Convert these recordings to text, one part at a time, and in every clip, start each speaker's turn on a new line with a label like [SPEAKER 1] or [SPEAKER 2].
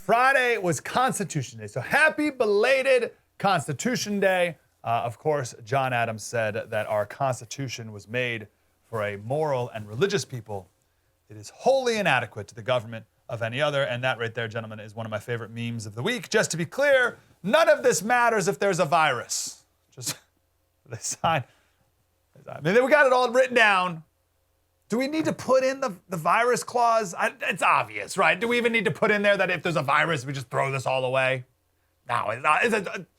[SPEAKER 1] Friday was Constitution Day, so happy belated Constitution Day. Of course, John Adams said that our Constitution was made for a moral and religious people. It is wholly inadequate to the government of any other, and that right there, gentlemen, is one of my favorite memes of the week. Just to be clear, none of this matters if there's a virus. Just the sign. I mean, we got it all written down. Do we need to put in the virus clause? It's obvious, right? Do we even need to put in there that if there's a virus, we just throw this all away? No, it's not.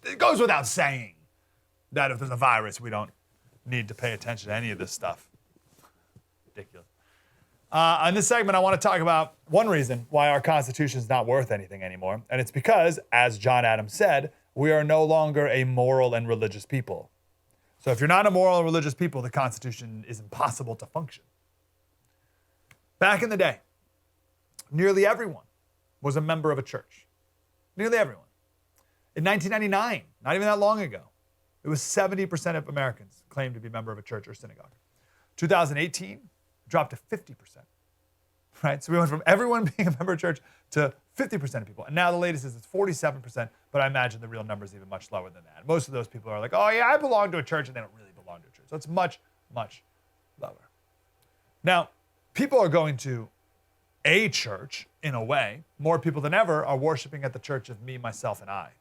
[SPEAKER 1] It goes without saying that if there's a virus, we don't need to pay attention to any of this stuff. Ridiculous. In this segment, I want to talk about one reason why our Constitution is not worth anything anymore. And it's because, as John Adams said, we are no longer a moral and religious people. So if you're not a moral and religious people, the Constitution is impossible to function. Back in the day, nearly everyone was a member of a church. Nearly everyone. In 1999, not even that long ago, it was 70% of Americans claimed to be a member of a church or synagogue. 2018, it dropped to 50%. Right? So we went from everyone being a member of church to 50% of people. And now the latest is it's 47%, but I imagine the real number is even much lower than that. Most of those people are like, oh yeah, I belong to a church, and they don't really belong to a church. So it's much, much lower. Now, people are going to a church, in a way. More people than ever are worshiping at the church of me, myself, and I.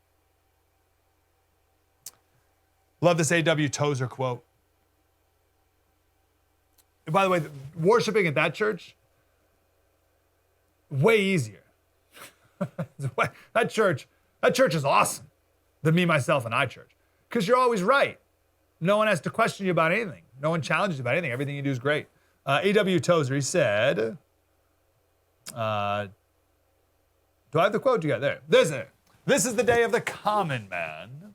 [SPEAKER 1] Love this A.W. Tozer quote. And by the way, worshiping at that church, way easier. That church is awesome. The me, myself, and I church. Because you're always right. No one has to question you about anything. No one challenges you about anything. Everything you do is great. A.W. Tozer, he said, do I have the quote you got there? This is the day of the common man.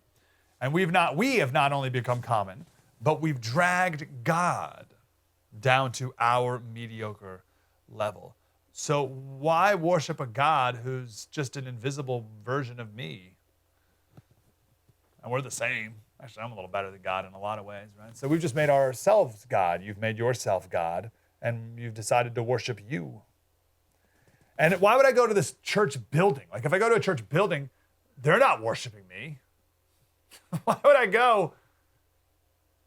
[SPEAKER 1] And we have not only become common, but we've dragged God down to our mediocre level. So why worship a God who's just an invisible version of me? And we're the same. Actually, I'm a little better than God in a lot of ways, right? So we've just made ourselves God. You've made yourself God, and you've decided to worship you. And why would I go to this church building? Like, if I go to a church building, they're not worshiping me. Why would I go?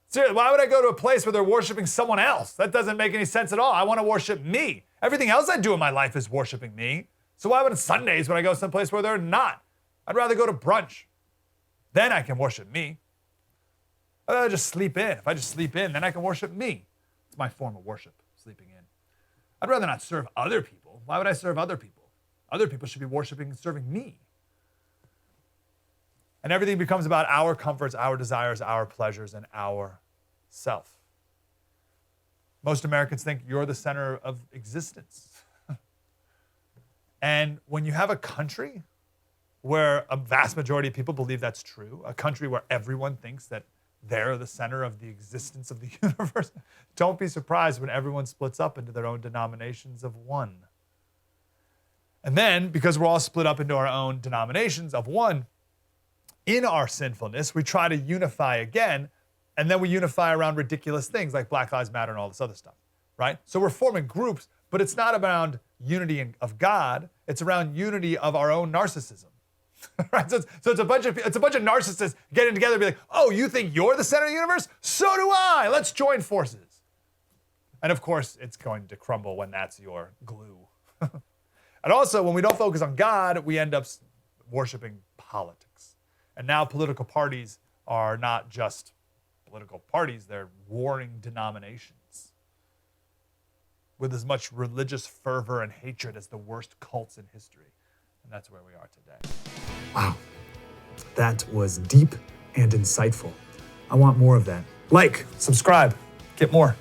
[SPEAKER 1] Seriously, why would I go to a place where they're worshiping someone else? That doesn't make any sense at all. I want to worship me. Everything else I do in my life is worshiping me. So why would on Sundays when I go someplace where they're not? I'd rather go to brunch. Then I can worship me. I'd rather just sleep in. If I just sleep in, then I can worship me. It's my form of worship, sleeping in. I'd rather not serve other people. Why would I serve other people? Other people should be worshiping and serving me. And everything becomes about our comforts, our desires, our pleasures, and our self. Most Americans think you're the center of existence. And when you have a country where a vast majority of people believe that's true, a country where everyone thinks that they're the center of the existence of the universe, don't be surprised when everyone splits up into their own denominations of one. And then, because we're all split up into our own denominations of one, in our sinfulness, we try to unify again, and then we unify around ridiculous things like Black Lives Matter and all this other stuff, right? So we're forming groups, but it's not around unity of God, it's around unity of our own narcissism. Right? So it's a bunch of narcissists getting together and be like, oh, you think you're the center of the universe? So do I. Let's join forces. And of course, it's going to crumble when that's your glue. And also, when we don't focus on God, we end up worshiping politics. And now political parties are not just political parties, they're warring denominations with as much religious fervor and hatred as the worst cults in history. And that's where we are today.
[SPEAKER 2] Wow, that was deep and insightful. I want more of that. Like, subscribe, get more.